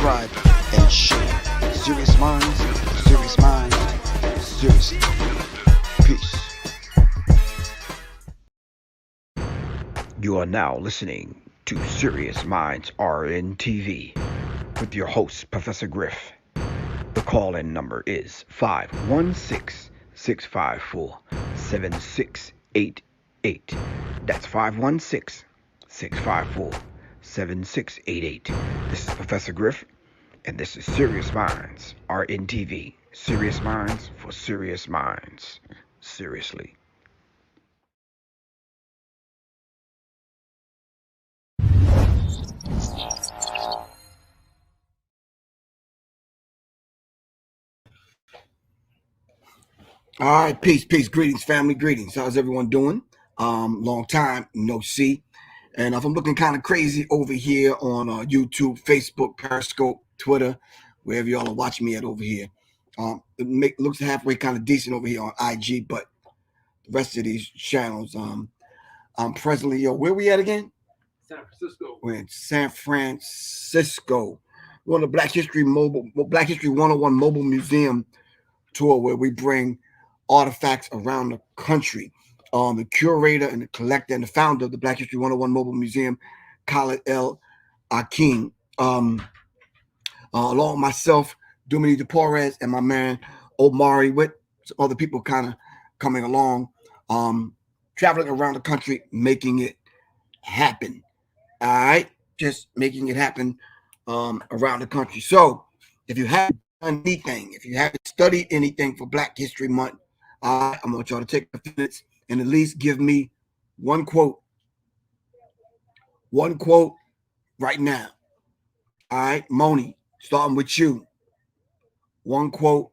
subscribe, and share. Serious minds, seriously. Peace. You are now listening to Serious Minds RNTV with your host, Professor Griff. The call-in number is 516-654-7688. That's 516-654-7688. This is Professor Griff, and this is Serious Minds RNTV. Serious Minds for Serious Minds. Seriously. All right, peace, greetings, family, greetings. How's everyone doing? Long time no see, and if I'm looking kind of crazy over here on YouTube, Facebook, Periscope, Twitter, wherever y'all are watching me at over here, looks halfway kind of decent over here on IG, but the rest of these channels, I'm presently, where we at again? San Francisco. We're in San Francisco. We're on the Black History 101 Mobile Museum tour, where we bring artifacts around the country. The curator and the collector and the founder of the Black History 101 Mobile Museum, Khalid El Akin, along with myself, Dumini DePorres, and my man Omari, with some other people kind of coming along, traveling around the country, making it happen. All right, just making it happen around the country. So if you haven't done anything, if you haven't studied anything for Black History Month, I want y'all to take a few minutes and at least give me one quote right now. All right, Moni, starting with you. One quote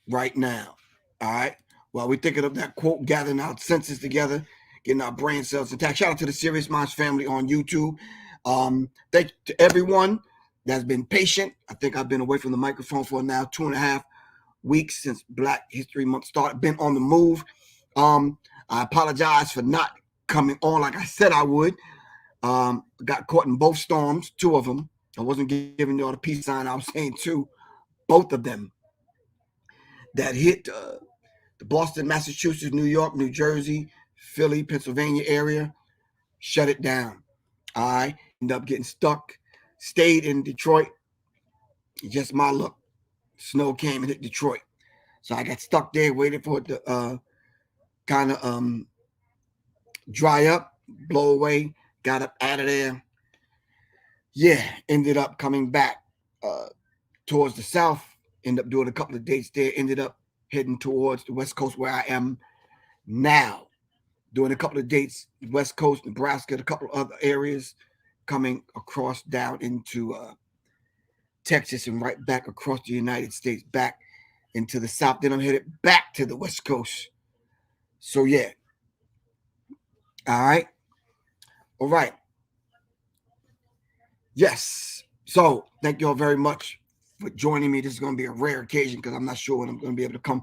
right now. All right. While we're thinking of that quote, gathering our senses together, getting our brain cells intact. Shout out to the Serious Minds family on YouTube. Thank you to everyone that's been patient. I think I've been away from the microphone for now 2.5 weeks since Black History Month started. Been on the move. I apologize for not coming on like I said I would. Got caught in both storms, 2 of them. I wasn't giving y'all the peace sign. I was saying 2, both of them that hit the Boston, Massachusetts, New York, New Jersey, Philly, Pennsylvania area. Shut it down. I ended up getting stuck. Stayed in Detroit. Just my luck. Snow came and hit Detroit. So I got stuck there, waiting for it to kind of dry up, blow away. Got up out of there. Yeah, ended up coming back towards the south. Ended up doing a couple of dates there. Ended up heading towards the West Coast where I am now. Doing a couple of dates, West Coast, Nebraska, a couple of other areas, coming across down into Texas and right back across the United States, back into the South. Then I'm headed back to the West Coast. So, yeah. All right. All right. Yes. So, thank you all very much for joining me. This is going to be a rare occasion because I'm not sure when I'm going to be able to come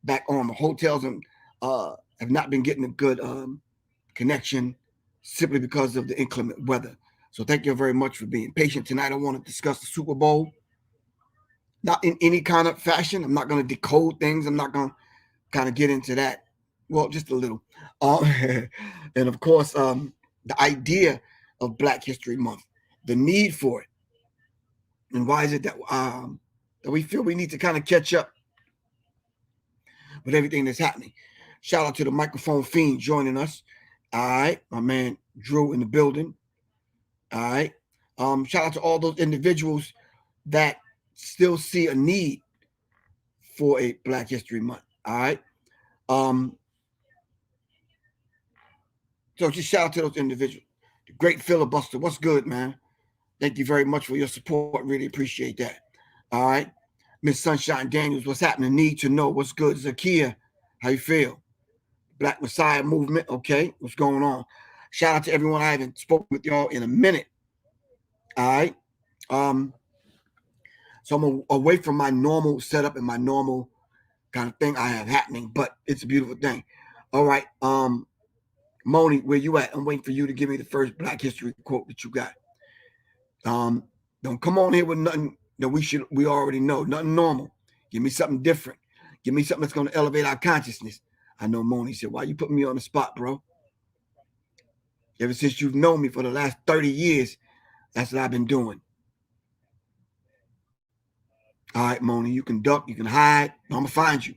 back on. The hotels and have not been getting a good connection simply because of the inclement weather. So thank you very much for being patient. Tonight I want to discuss the Super Bowl. Not in any kind of fashion. I'm not going to decode things. I'm not going to kind of get into that. Well, just a little. And of course, the idea of Black History Month, the need for it. And why is it that we feel we need to kind of catch up with everything that's happening? Shout out to the microphone fiend joining us. All right. My man Drew in the building. All right. Shout out to all those individuals that still see a need for a Black History Month. All right. So just shout out to those individuals. The great filibuster. What's good, man? Thank you very much for your support. Really appreciate that. All right. Miss Sunshine Daniels, what's happening? Need to know what's good. Zakia, how you feel? Black Messiah movement. Okay. What's going on? Shout out to everyone I haven't spoken with y'all in a minute. All right. So I'm away from my normal setup and my normal kind of thing I have happening, but it's a beautiful thing. All right. Moni, where you at? I'm waiting for you to give me the first Black History quote that you got. Don't come on here with nothing that we already know. Nothing normal. Give me something different. Give me something that's going to elevate our consciousness. I know Moni said, why you putting me on the spot, bro? Ever since you've known me for the last 30 years, that's what I've been doing. All right, Moni, you can duck, you can hide. I'm going to find you.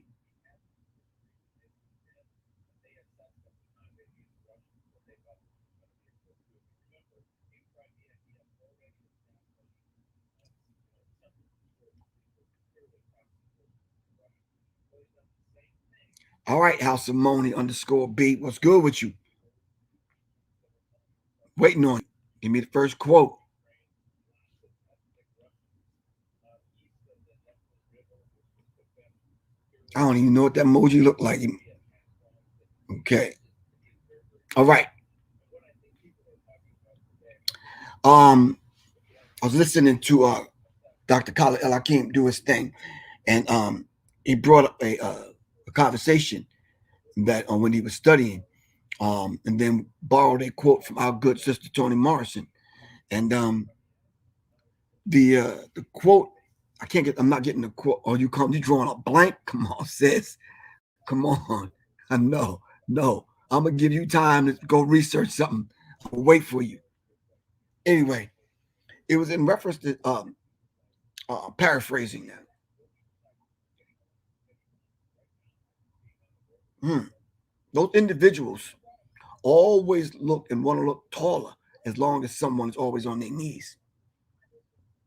All right, House of Moni _B. What's good with you? Waiting on you. Give me the first quote. I don't even know what that emoji looked like. Okay. All right. I was listening to Dr. Khalid El Hakim do his thing, and he brought up a conversation that when he was studying, and then borrowed a quote from our good sister Toni Morrison, and the quote, I'm not getting the quote. Oh, you drawing a blank? Come on, sis. Come on. I know. No, I'm gonna give you time to go research something. I'll wait for you. Anyway, it was in reference to paraphrasing that. Those individuals always look and want to look taller as long as someone's always on their knees.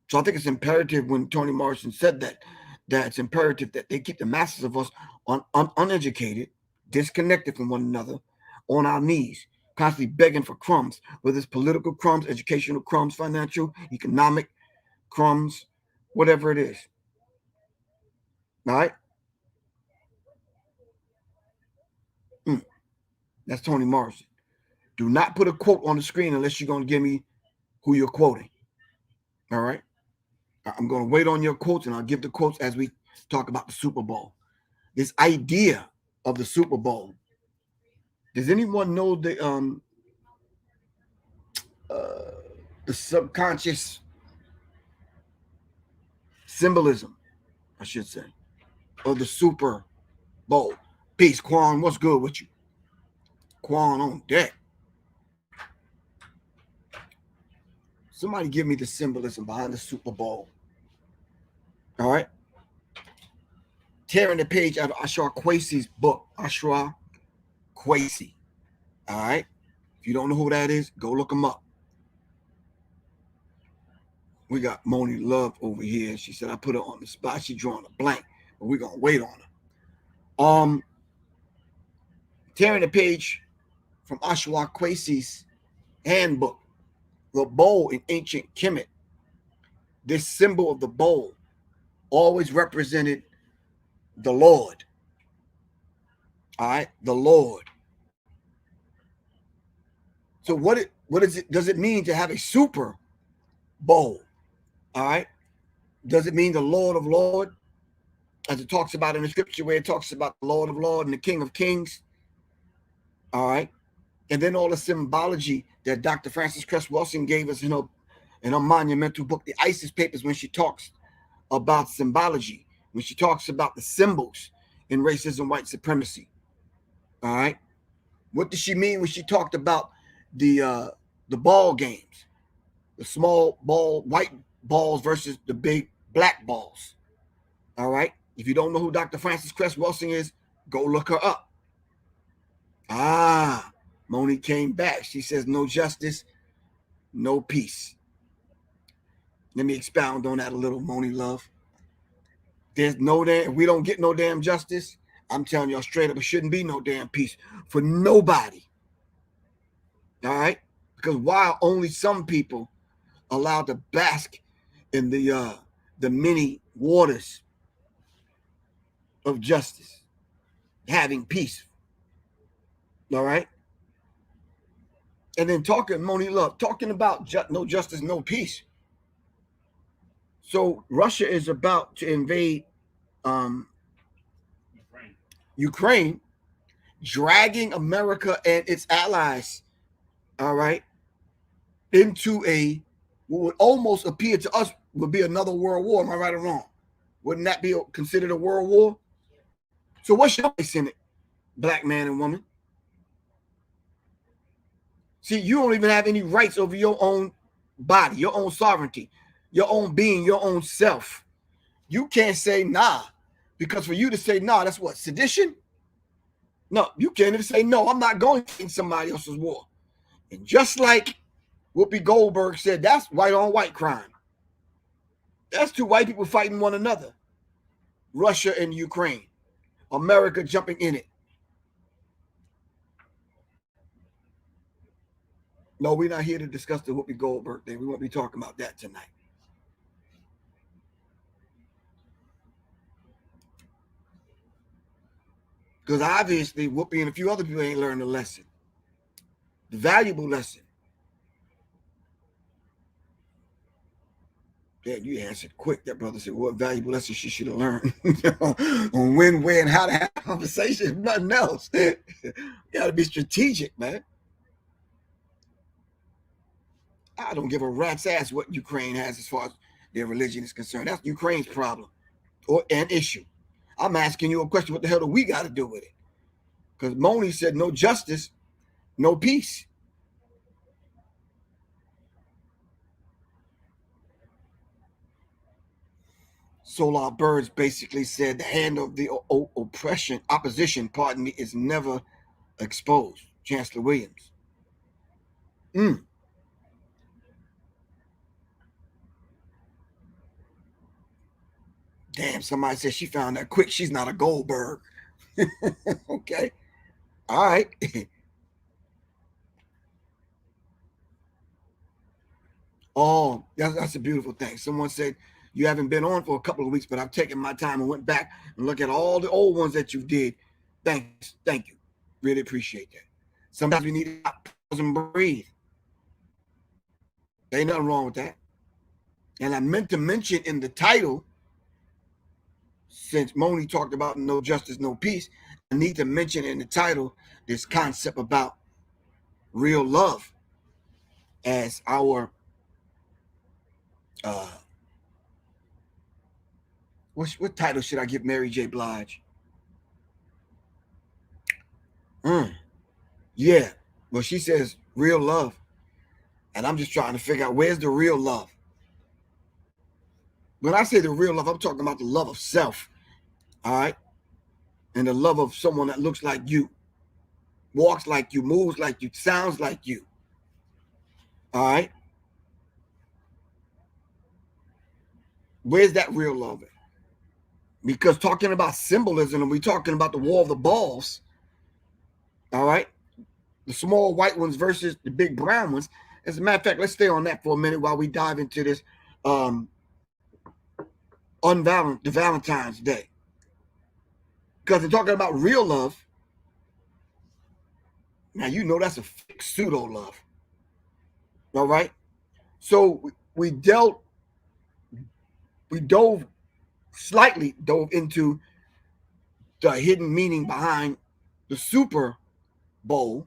So I think it's imperative when Toni Morrison said that it's imperative that they keep the masses of us uneducated, disconnected from one another, on our knees, constantly begging for crumbs, whether it's political crumbs, educational crumbs, financial, economic crumbs, whatever it is. All right? That's Toni Morrison. Do not put a quote on the screen unless you're going to give me who you're quoting. All right? I'm going to wait on your quotes, and I'll give the quotes as we talk about the Super Bowl. This idea of the Super Bowl. Does anyone know the subconscious symbolism, I should say, of the Super Bowl? Peace, Quan. What's good with you? Quan on deck. Somebody give me the symbolism behind the Super Bowl. All right. Tearing the page out of Ashra Kwesi's book, Ashra Kwesi. All right. If you don't know who that is, go look him up. We got Moni Love over here. She said I put her on the spot. She drawing a blank, but we're gonna wait on her. Tearing the page from Ashra Kwesi's handbook, the bowl in ancient Kemet. This symbol of the bowl always represented the Lord. All right, the Lord. So what does it mean to have a Super Bowl? All right. Does it mean the Lord of Lords, as it talks about in the scripture where it talks about the Lord of Lords and the King of Kings? All right. And then all the symbology that Dr. Frances Cress Welsing gave us in her monumental book, The ISIS Papers, when she talks about symbology, when she talks about the symbols in racism, white supremacy. All right. What does she mean when she talked about the ball games, the small ball, white balls versus the big black balls? All right. If you don't know who Dr. Frances Cress Welsing is, go look her up. Moni came back. She says, no justice, no peace. Let me expound on that a little, Moni Love. There's no damn, we don't get no damn justice. I'm telling y'all straight up, it shouldn't be no damn peace for nobody. All right? Because while only some people allowed to bask in the many waters of justice, having peace. All right? And then Moni Love, talking about no justice, no peace. So Russia is about to invade Ukraine, dragging America and its allies, all right, into a what would almost appear to us would be another world war. Am I right or wrong? Wouldn't that be considered a world war? So what's your place in it, black man and woman? See, you don't even have any rights over your own body, your own sovereignty, your own being, your own self. You can't say nah, because for you to say nah, that's what, sedition? No, you can't even say no, I'm not going to somebody else's war. And just like Whoopi Goldberg said, that's white on white crime. That's two white people fighting one another. Russia and Ukraine. America jumping in it. No, we're not here to discuss the Whoopi Goldberg thing. We won't be talking about that tonight. Because obviously Whoopi and a few other people ain't learned the lesson. The valuable lesson. Yeah, you answered quick. That brother said, what valuable lesson she should have learned on when, where, and how to have a conversation, nothing else. You got to be strategic, man. I don't give a rat's ass what Ukraine has as far as their religion is concerned. That's Ukraine's problem or an issue. I'm asking you a question. What the hell do we got to do with it? Because Moni said no justice, no peace. Solar Birds basically said the hand of the opposition, pardon me, is never exposed. Chancellor Williams. Damn, somebody said she found that quick. She's not a Goldberg. Okay. All right. Oh, that's a beautiful thing. Someone said you haven't been on for a couple of weeks, but I've taken my time and went back and looked at all the old ones that you did. Thanks. Thank you. Really appreciate that. Sometimes we need to pause and breathe. There ain't nothing wrong with that. And I meant to mention in the title, since Moni talked about no justice, no peace, I need to mention in the title this concept about real love as our what title should I give Mary J. Blige? Yeah. Well, she says real love. And I'm just trying to figure out where's the real love. When I say the real love, I'm talking about the love of self. All right. And the love of someone that looks like you, walks like you, moves like you, sounds like you. All right. Where's that real love at? Because talking about symbolism, and we're talking about the war of the balls. All right. The small white ones versus the big brown ones. As a matter of fact, let's stay on that for a minute while we dive into this the Valentine's Day. Because they're talking about real love. Now, you know that's a fake pseudo love. All right. So we dove slightly into the hidden meaning behind the Super Bowl.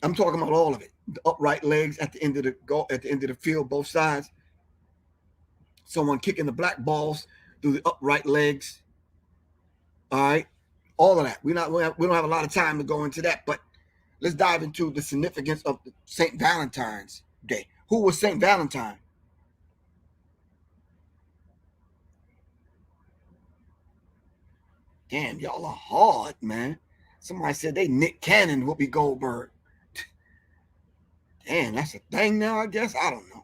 I'm talking about all of it. The upright legs at the end of the field, both sides. Someone kicking the black balls through the upright legs. All right. All of that. We don't have a lot of time to go into that, but let's dive into the significance of St. Valentine's Day. Who was St. Valentine? Damn, y'all are hard, man. Somebody said they Nick Cannon, Whoopi Goldberg. Damn, that's a thing now, I guess. I don't know.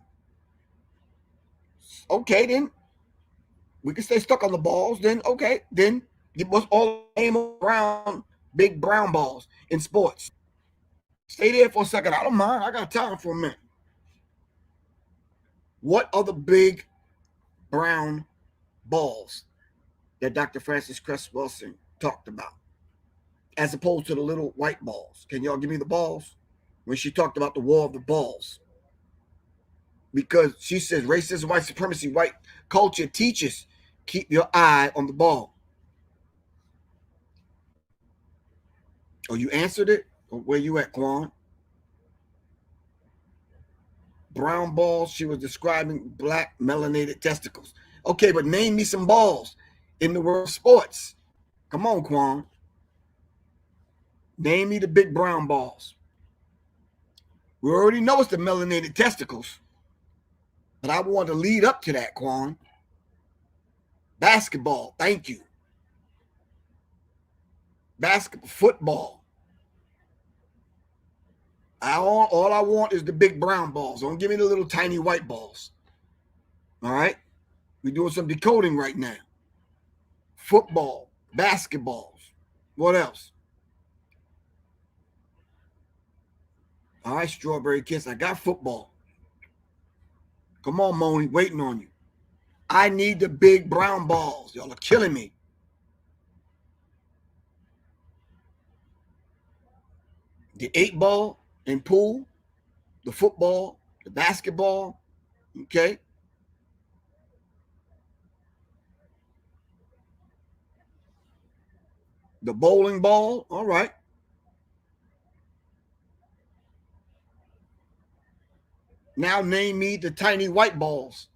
Okay, then. We can stay stuck on the balls. Then, okay. Then it was all aim around big brown balls in sports. Stay there for a second. I don't mind. I got time for a minute. What are the big brown balls that Dr. Francis Cress Wilson talked about, as opposed to the little white balls? Can y'all give me the balls? When she talked about the war of the balls. Because she says racism, white supremacy, white culture teaches keep your eye on the ball. Oh, you answered it? Or where you at, Quan? brown balls, she was describing black melanated testicles. Okay, but name me some balls in the world of sports. Come on, Quan. Name me the big brown balls. We already know it's the melanated testicles. But I want to lead up to that, Quan. Basketball, thank you. Basketball, football. All I want is the big brown balls. Don't give me the little tiny white balls. All right? We're doing some decoding right now. Football, basketballs. What else? All right, Strawberry Kiss. I got football. Come on, Moni. Waiting on you. I need the big brown balls. Y'all are killing me. The 8-ball in pool, the football, the basketball. Okay. The bowling ball. All right. Now name me the tiny white balls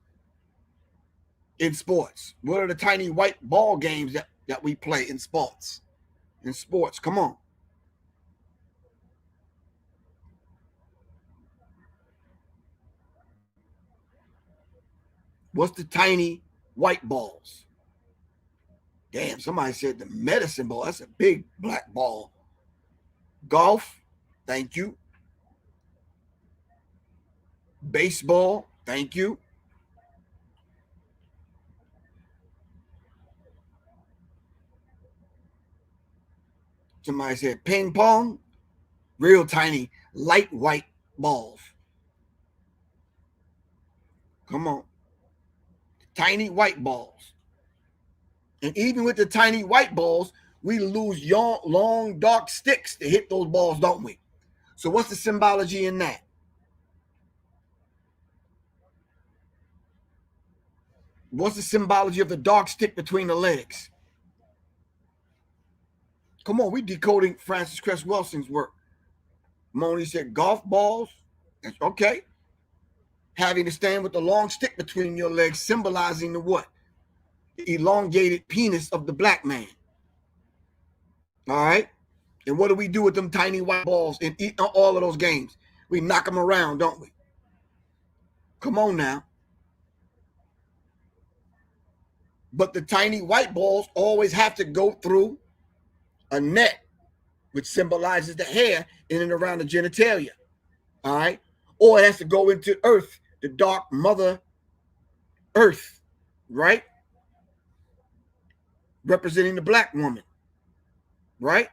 in sports. What are the tiny white ball games that we play in sports? In sports, come on. What's the tiny white balls? Damn, somebody said the medicine ball. That's a big black ball. Golf, thank you. Baseball, thank you. Somebody said ping pong, real tiny, light white balls. Come on. Tiny white balls. And even with the tiny white balls, we lose long, dark sticks to hit those balls, don't we? So what's the symbology in that? What's the symbology of the dark stick between the legs? Come on, we decoding Francis Cress Welsing's work. Moni said golf balls. That's okay. Having to stand with the long stick between your legs, symbolizing the what? The elongated penis of the black man. All right. And what do we do with them tiny white balls in all of those games? We knock them around, don't we? Come on now. But the tiny white balls always have to go through a net, which symbolizes the hair in and around the genitalia. All right. Or it has to go into earth, the dark mother earth, right? Representing the black woman, right?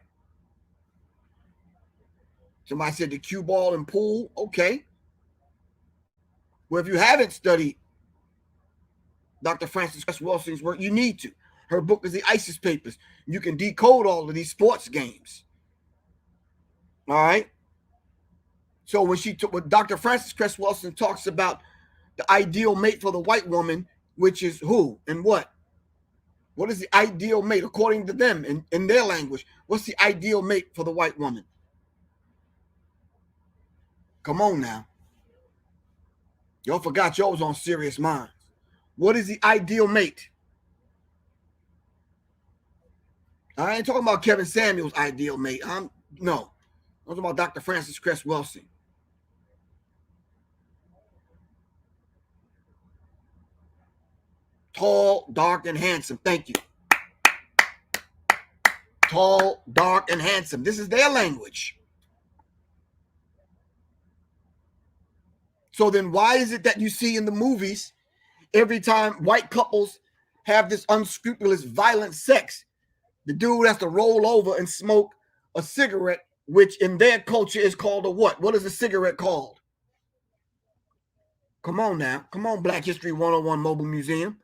Somebody said the cue ball and pool. Okay. Well, if you haven't studied Dr. Francis Cress Welsing's work, you need to. Her book is the ISIS Papers. You can decode all of these sports games. All right. So when Dr. Francis Cress Welsing talks about the ideal mate for the white woman, which is who and what? What is the ideal mate according to them in their language? What's the ideal mate for the white woman? Come on now. Y'all forgot y'all was on Serious Minds. What is the ideal mate? I ain't talking about Kevin Samuel's ideal mate. No. I'm talking about Dr. Francis Cress Welsing. Tall, dark, and handsome. Thank you. Tall, dark, and handsome. This is their language. So then why is it that you see in the movies every time white couples have this unscrupulous, violent sex, the dude has to roll over and smoke a cigarette, which in their culture is called a what? What is a cigarette called? Come on now. Come on, Black History 101 Mobile Museum.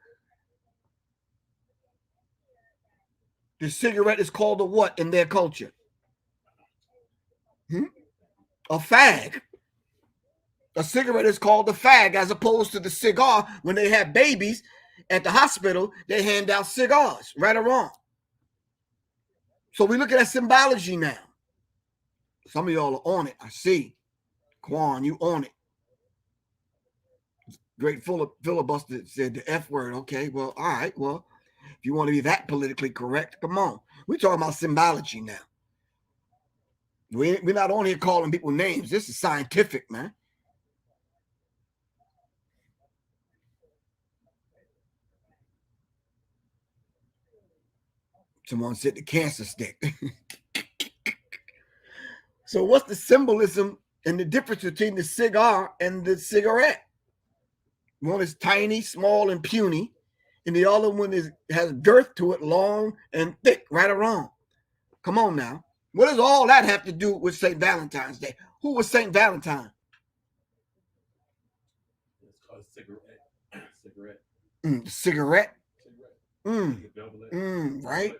The cigarette is called a what in their culture? A fag. A cigarette is called a fag, as opposed to the cigar. When they have babies at the hospital, they hand out cigars, right or wrong. So we look at that symbology now. Some of y'all are on it. I see. Quan, you on it. Great filibuster said the F word. Okay, well, all right. Well, if you want to be that politically correct, come on. We're talking about symbology now. We're not on here calling people names. This is scientific, man. Someone said the cancer stick. So what's the symbolism and the difference between the cigar and the cigarette? One is tiny, small, and puny, and the other one has girth to it, long and thick, right or wrong. Come on now. What does all that have to do with St. Valentine's Day? Who was St. Valentine? It's called cigarette. Cigarette. Cigarette? Cigarette. Right.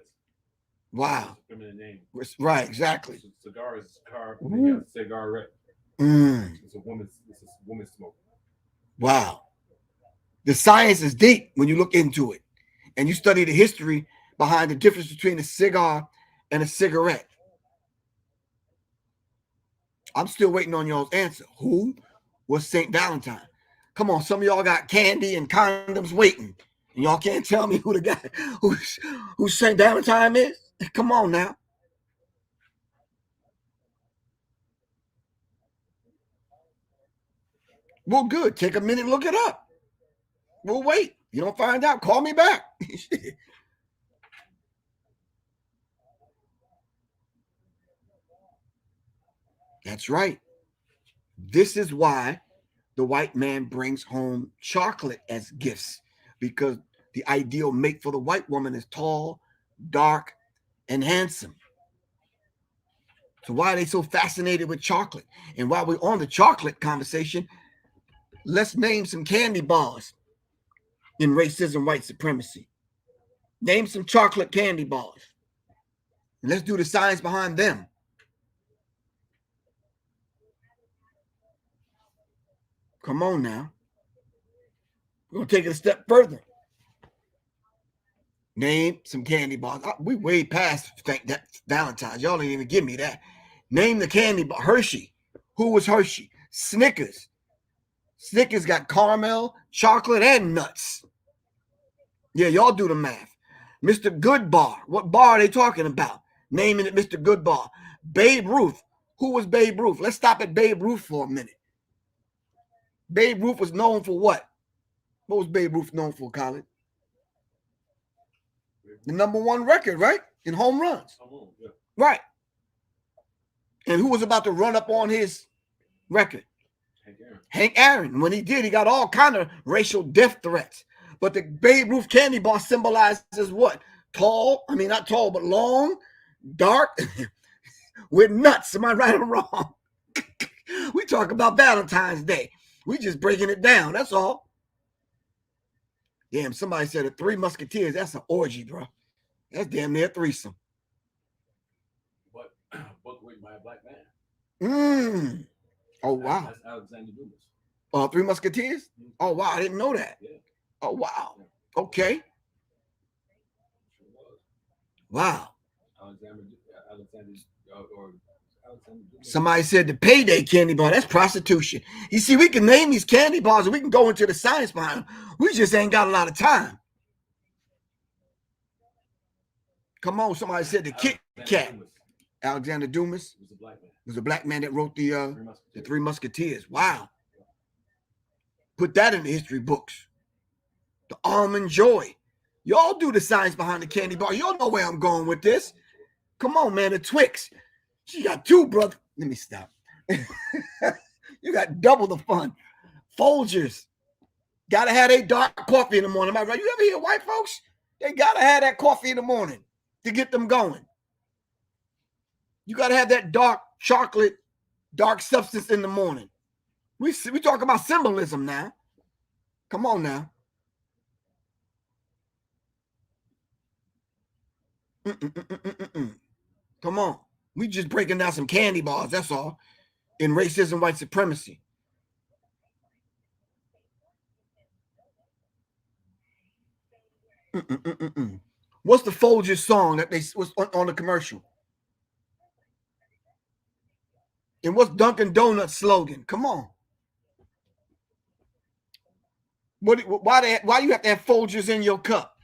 Wow. Feminine name. Right, exactly. Cigar is carved. You got cigarette. It's a woman's smoke. Wow. The science is deep when you look into it and you study the history behind the difference between a cigar and a cigarette. I'm still waiting on y'all's answer. Who was St. Valentine? Come on, some of y'all got candy and condoms waiting, and y'all can't tell me who the guy who St. Valentine is? Come on now. Well, good. Take a minute and look it up. We'll wait. You don't find out, call me back. That's right. This is why the white man brings home chocolate as gifts, because the ideal mate for the white woman is tall, dark, and handsome. So why are they so fascinated with chocolate? And while we're on the chocolate conversation, let's name some candy bars in racism, white supremacy. Name some chocolate candy bars. And let's do the science behind them. Come on now. We're going to take it a step further. Name some candy bars. We way past that Valentine's. Y'all didn't even give me that. Name the candy bar. Hershey. Who was Hershey? Snickers. Snickers got caramel, chocolate, and nuts. Yeah, y'all do the math. Mr. Goodbar. What bar are they talking about? Naming it Mr. Goodbar. Babe Ruth. Who was Babe Ruth? Let's stop at Babe Ruth for a minute. Babe Ruth was known for what? What was Babe Ruth known for, Colin? The #1 record, right? In home runs. Yeah. Right. And who was about to run up on his record? Hank Aaron. When he did, he got all kind of racial death threats. But the Babe Ruth candy bar symbolizes what? Tall, I mean, not tall, but long, dark, with nuts. Am I right or wrong? We talk about Valentine's Day. We just breaking it down. That's all. Damn, somebody said the Three Musketeers. That's an orgy, bro. That's damn near a threesome. What? Book written by a black man. Oh, wow. That's Alexander Dumas. Three Musketeers? Oh, wow. I didn't know that. Yeah. Oh, wow. Okay. Wow. Alexander Somebody said the payday candy bar. That's prostitution. You see, we can name these candy bars and we can go into the science behind them. We just ain't got a lot of time. Come on. Somebody said the Kit Kat. Alexander Dumas was a black man that wrote the Three Musketeers. Wow. Put that in the history books. The Almond Joy. Y'all do the science behind the candy bar. Y'all know where I'm going with this. Come on, man. The Twix. She got two, brother. Let me stop. You got double the fun. Folgers. Gotta have a dark coffee in the morning. Am I right? You ever hear white folks? They gotta have that coffee in the morning to get them going. You gotta have that dark chocolate, dark substance in the morning. We talk about symbolism now. Come on now. Come on. We just breaking down some candy bars, that's all, in racism, white supremacy. What's the Folgers song that was on the commercial? And what's Dunkin' Donuts slogan? Come on. Why do you have to have Folgers in your cup?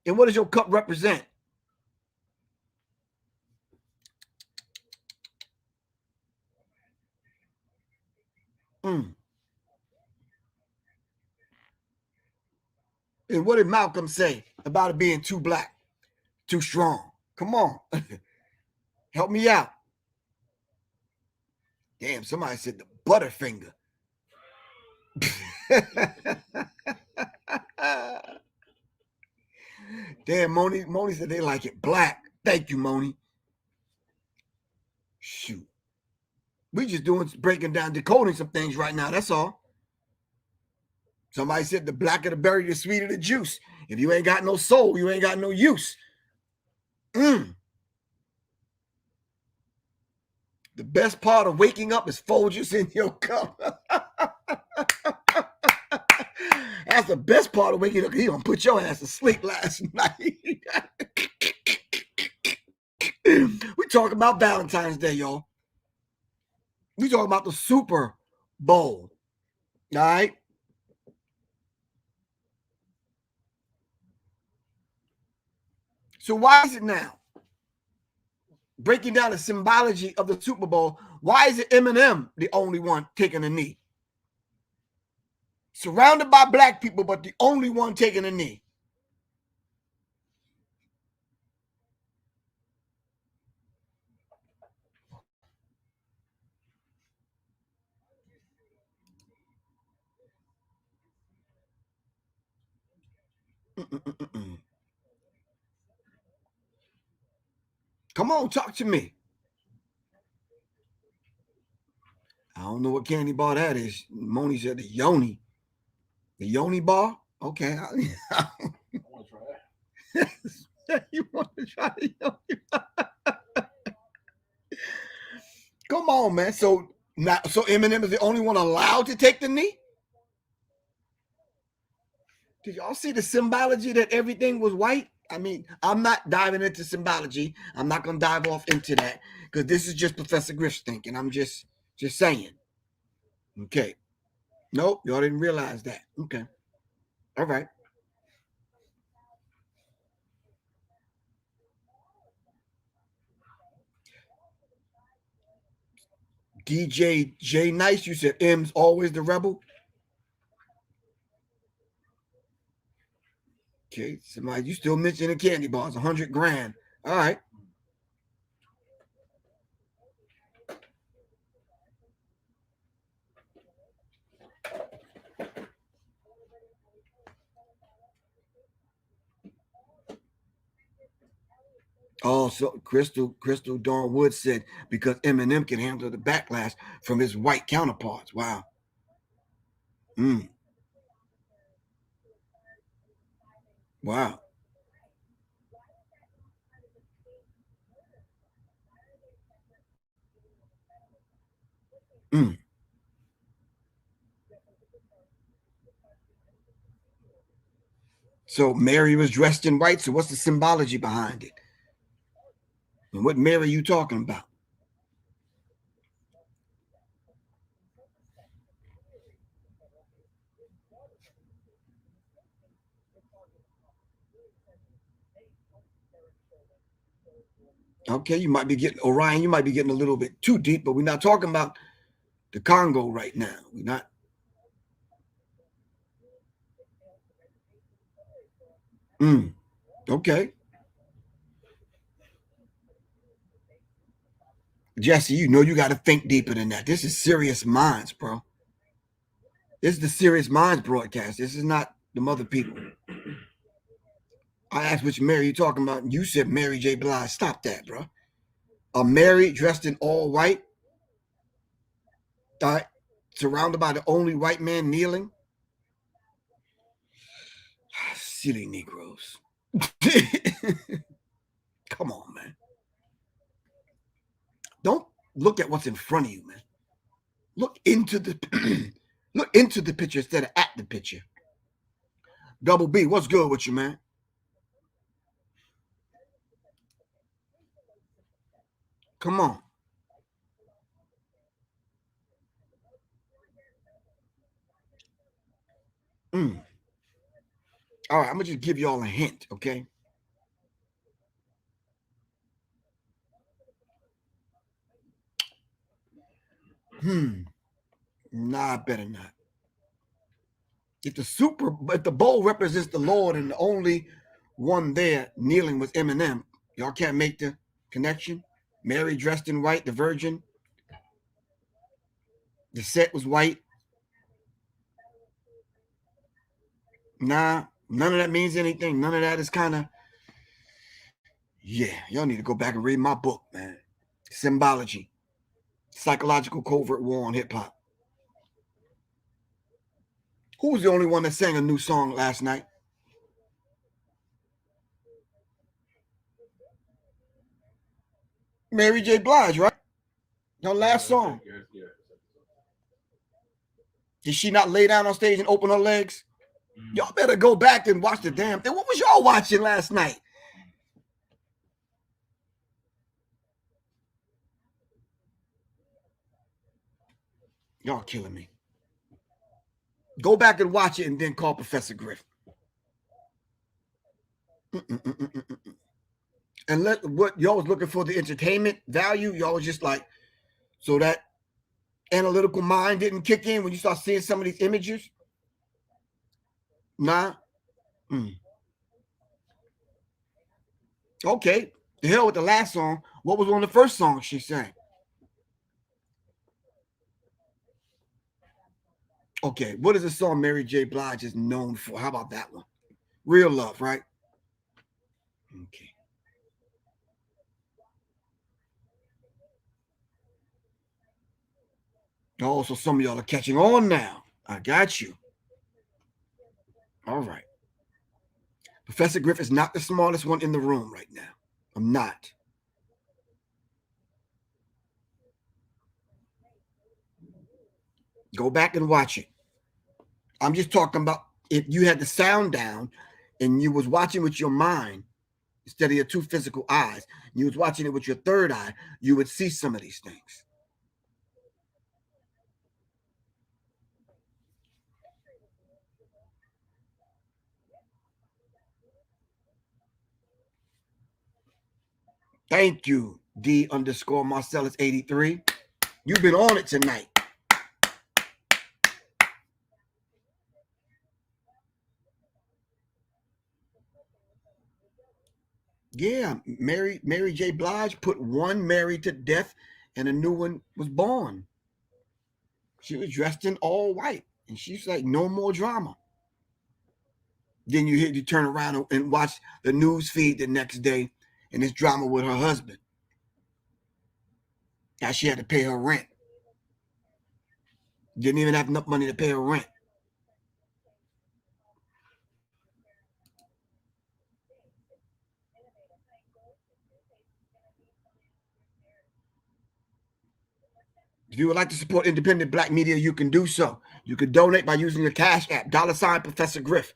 And what does your cup represent? And what did Malcolm say about it being too black, too strong? Come on. Help me out. Damn, somebody said the Butterfinger. Damn, Moni said they like it black. Thank you, Moni. Shoot. We just breaking down, decoding some things right now. That's all. Somebody said the blacker the berry, the sweeter the juice. If you ain't got no soul, you ain't got no use. The best part of waking up is Folgers in your cup. That's the best part of waking up. He gonna put your ass to sleep last night. We talking about Valentine's Day, y'all. We talking about the Super Bowl. All right. So why is it now? Breaking down the symbology of the Super Bowl, why is it Eminem the only one taking a knee? Surrounded by black people, but the only one taking a knee. Come on, talk to me. I don't know what candy bar that is. Moni said the Yoni. The Yoni bar? Okay. I want to try that. You want to try the Yoni bar? Come on, man. So Eminem is the only one allowed to take the knee? Did y'all see the symbology that everything was white? I mean, I'm not diving into symbology. I'm not going to dive off into that because this is just Professor Griff's thinking. I'm just saying. Okay. Nope, y'all didn't realize that. Okay. All right. DJ J Nice, you said M's always the rebel. Okay, somebody, you still mentioning candy bars, 100 grand. All right. Oh, so Crystal Dawn Wood said because Eminem can handle the backlash from his white counterparts. Wow. Wow. So Mary was dressed in white. So what's the symbology behind it? And what Mary are you talking about? Okay, you might be getting Orion, you might be getting a little bit too deep, but we're not talking about the Congo right now. We're not. Okay. Jesse, you know you got to think deeper than that. This is Serious Minds, bro. This is the Serious Minds broadcast. This is not the mother people. I asked which Mary you talking about, and you said Mary J. Blige. Stop that, bro. A Mary dressed in all white, surrounded by the only white man kneeling. Silly Negroes. Come on, man. Don't look at what's in front of you, man. Look into the picture instead of at the picture. Double B, what's good with you, man? Come on. All right, I'm gonna just give y'all a hint, okay? Nah, I better not. If the bowl represents the Lord and the only one there kneeling was Eminem, y'all can't make the connection. Mary dressed in white, the Virgin. The set was white. Nah, none of that means anything. None of that is kind of, yeah, y'all need to go back and read my book, man. Symbology, psychological covert war on hip hop. Who was the only one that sang a new song last night? Mary J. Blige, right? Her last song. Did she not lay down on stage and open her legs? Y'all better go back and watch the damn thing. What was y'all watching last night? Y'all killing me. Go back and watch it and then call Professor Griff. And let what y'all was looking for the entertainment value, y'all was just like, so that analytical mind didn't kick in when you start seeing some of these images. Nah. Okay. The hell with the last song. What was one of the first songs she sang? Okay. What is the song Mary J. Blige is known for? How about that one? Real Love, right? Okay. Oh, so some of y'all are catching on now. I got you. All right. Professor Griff is not the smartest one in the room right now. I'm not. Go back and watch it. I'm just talking about if you had the sound down and you was watching with your mind instead of your two physical eyes, you was watching it with your third eye, you would see some of these things. Thank you, D_Marcellus83. You've been on it tonight. Yeah, Mary J. Blige put one Mary to death and a new one was born. She was dressed in all white. And she's like, no more drama. Then you turn around and watch the news feed the next day and it's drama with her husband. Now she had to pay her rent. Didn't even have enough money to pay her rent. If you would like to support independent black media, you can do so. You can donate by using the Cash App, $ Professor Griff.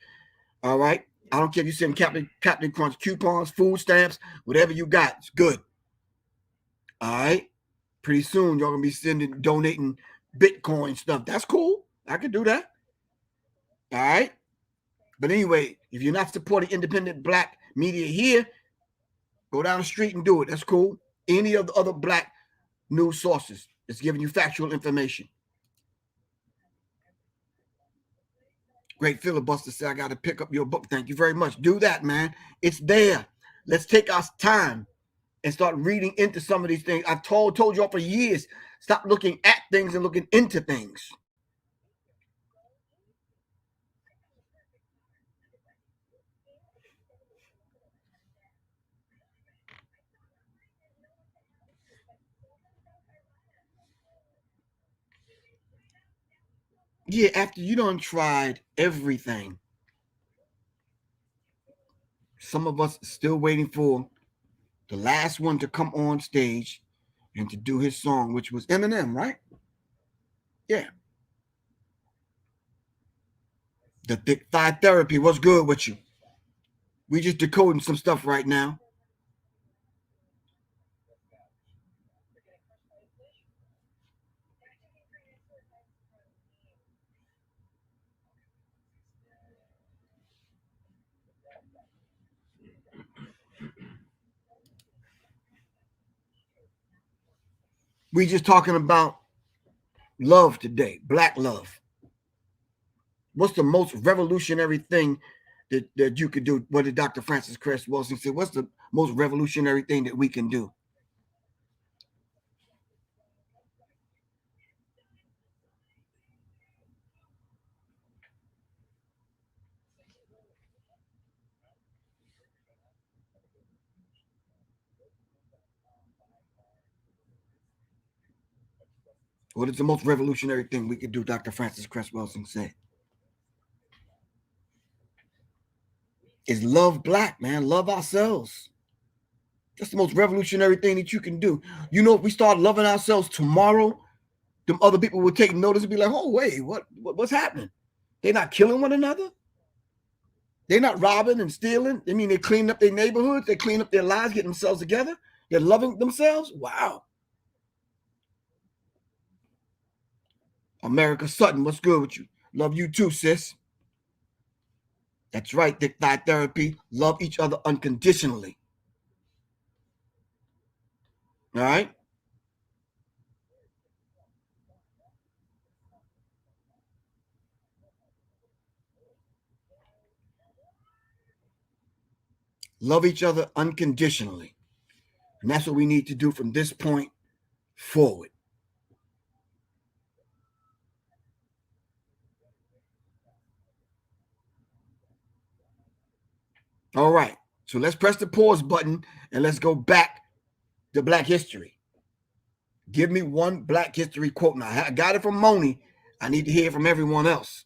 All right? I don't care if you send Captain Crunch coupons, food stamps, whatever you got. It's good. All right? Pretty soon, y'all going to be donating Bitcoin stuff. That's cool. I can do that. All right? But anyway, if you're not supporting independent black media here, go down the street and do it. That's cool. Any of the other black news sources that's giving you factual information. Great filibuster said, I got to pick up your book. Thank you very much. Do that, man. It's there. Let's take our time and start reading into some of these things. I've told y'all for years, stop looking at things and looking into things. Yeah, after you done tried everything, some of us still waiting for the last one to come on stage and to do his song, which was Eminem, right? Yeah. The thick thigh therapy. What's good with you? We just decoding some stuff right now. We just talking about love today, black love. What's the most revolutionary thing that you could do? What did Dr. Francis Cress Wilson say? What's the most revolutionary thing that we can do? What is the most revolutionary thing we could do? Dr. Francis Cress Wilson said. Is love black, man. Love ourselves. That's the most revolutionary thing that you can do. You know, if we start loving ourselves tomorrow, them other people will take notice and be like, oh, wait, what's happening? They're not killing one another. They're not robbing and stealing. I mean, they clean up their neighborhoods. They clean up their lives, get themselves together. They're loving themselves. Wow. America Sutton, what's good with you? Love you too, sis. That's right, Dick Thigh Therapy. Love each other unconditionally. All right? Love each other unconditionally. And that's what we need to do from this point forward. All right. So let's press the pause button and let's go back to Black history. Give me one Black history quote. Now, I got it from Moni. I need to hear from everyone else.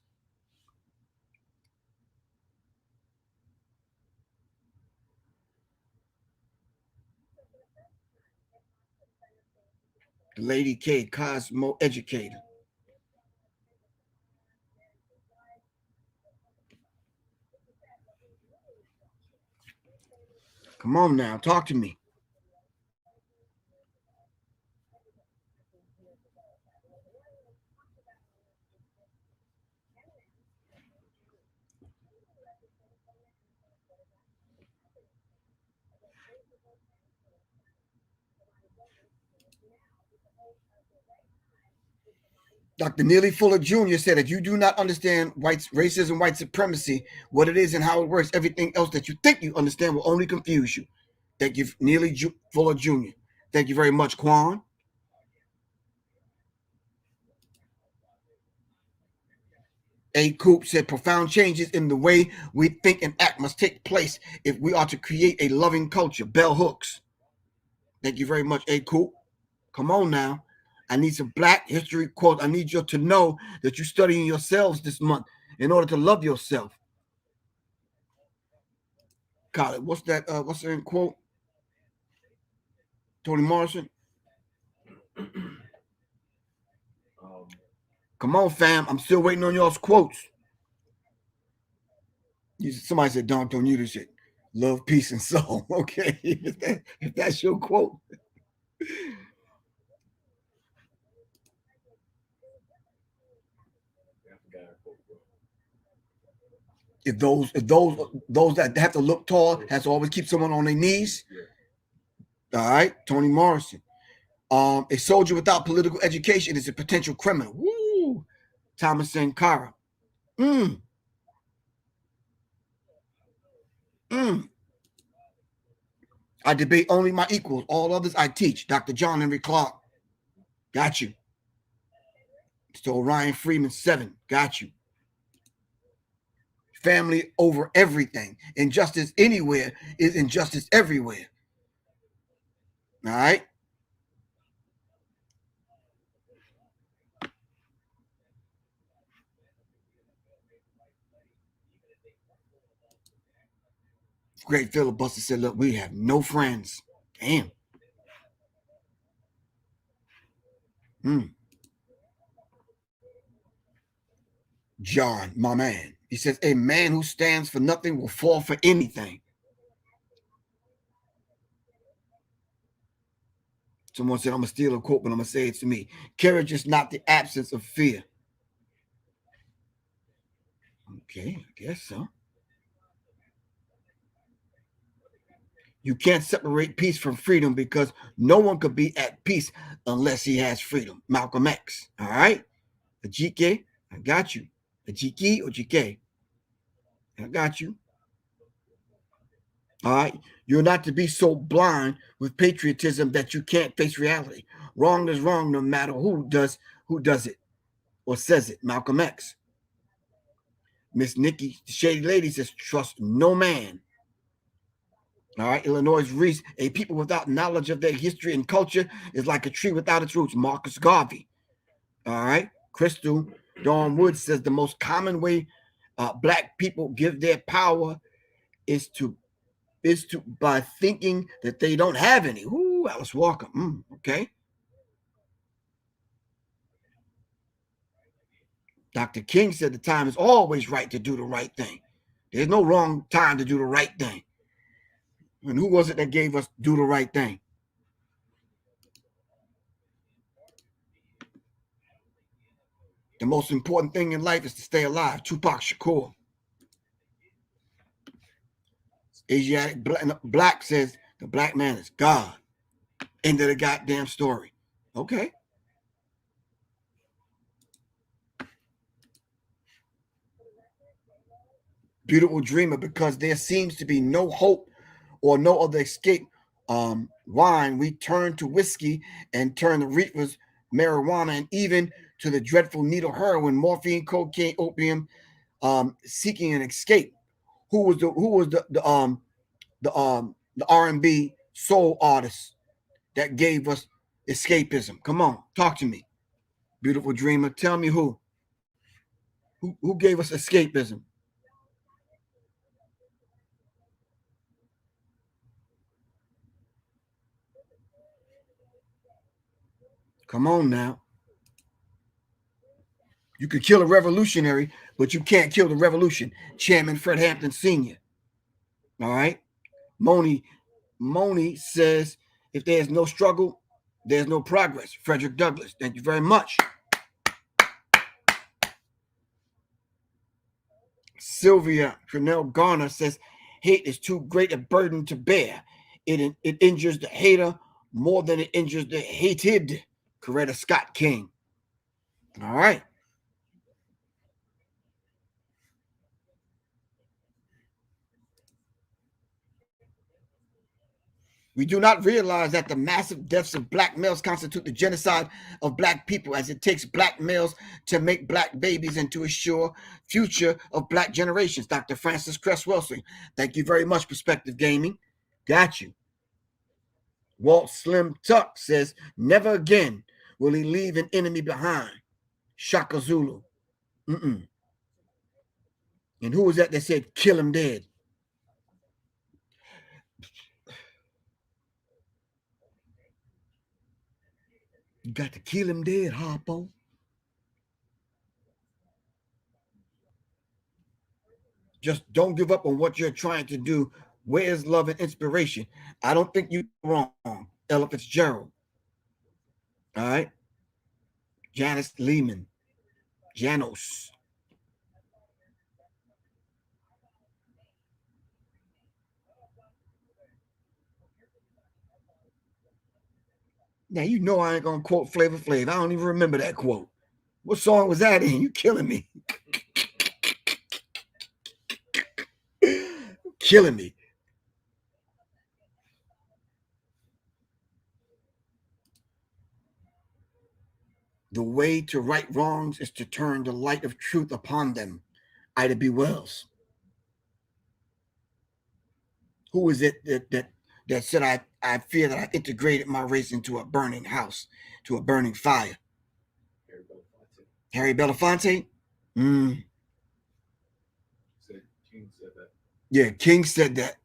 The Lady K, Cosmo Educator. Come on now, talk to me. Dr. Neely Fuller Jr. said, if you do not understand racism, white supremacy, what it is and how it works, everything else that you think you understand will only confuse you. Thank you, Neely Fuller Jr. Thank you very much, Quan. A. Coop said, profound changes in the way we think and act must take place if we are to create a loving culture. Bell Hooks. Thank you very much, A. Coop. Come on now. I need some Black history quotes. I need you to know that you're studying yourselves this month in order to love yourself. Khaled, what's that? What's that quote? Toni Morrison. Come on, fam. I'm still waiting on y'all's quotes. Somebody said, don't you this shit. Love, peace, and soul. Okay. If that's your quote. If those that have to look tall has to always keep someone on their knees. All right, Toni Morrison. A soldier without political education is a potential criminal. Woo! Thomas Sankara. I debate only my equals. All others I teach. Dr. John Henry Clark. Got you. So Ryan Freeman 7. Got you. Family over everything. Injustice anywhere is injustice everywhere. All right. Great filibuster said, look, we have no friends. Damn. John, my man. He says, a man who stands for nothing will fall for anything. Someone said, I'm going to steal a quote, but I'm going to say it to me. Courage is not the absence of fear. Okay, I guess so. You can't separate peace from freedom because no one could be at peace unless he has freedom. Malcolm X. All right? The GK, I got you. The GK or GK? I got you. All right? You're not to be so blind with patriotism that you can't face reality. Wrong is wrong no matter who does it or says it. Malcolm X. Miss Nikki, the Shady Lady, says, trust no man. All right, Illinois Reese, a people without knowledge of their history and culture is like a tree without its roots. Marcus Garvey. All right, Crystal Dawn Woods says the most common way black people give their power is to by thinking that they don't have any. Ooh, Alice Walker. Okay. Dr. King said the time is always right to do the right thing. There's no wrong time to do the right thing. And who was it that gave us do the right thing? The most important thing in life is to stay alive. Tupac Shakur. Asiatic Black says the black man is God. End of the goddamn story. Okay. Beautiful dreamer, because there seems to be no hope or no other escape. Wine, we turn to whiskey and turn to reefers, marijuana, and even to the dreadful needle heroin, morphine, cocaine, opium, seeking an escape. Who was the R&B soul artist that gave us escapism? Come on, talk to me. Beautiful dreamer, tell me who gave us escapism? Come on now. You could kill a revolutionary, but you can't kill the revolution. Chairman Fred Hampton Sr. All right. Moni says, if there's no struggle, there's no progress. Frederick Douglass. Thank you very much. Sylvia Cornell Garner says, hate is too great a burden to bear. It injures the hater more than it injures the hated. Coretta Scott King. All right. We do not realize that the massive deaths of black males constitute the genocide of black people, as it takes black males to make black babies and to assure future of black generations. Dr. Francis Cress Wilson. Thank you very much, Perspective Gaming. Got you. Walt Slim Tuck says, never again will he leave an enemy behind. Shaka Zulu. And who was that said, kill him dead? You got to kill him dead, Harpo. Just don't give up on what you're trying to do. Where's love and inspiration? I don't think you're wrong. Ella Fitzgerald. All right. Janice Lehman. Janos. Now, you know I ain't going to quote Flavor Flav. I don't even remember that quote. What song was that in? You killing me. Killing me. The way to right wrongs is to turn the light of truth upon them. Ida B. Wells. Who is it that said, I fear that I integrated my race into a burning house, to a burning fire? Harry Belafonte? King said that. Yeah, King said that.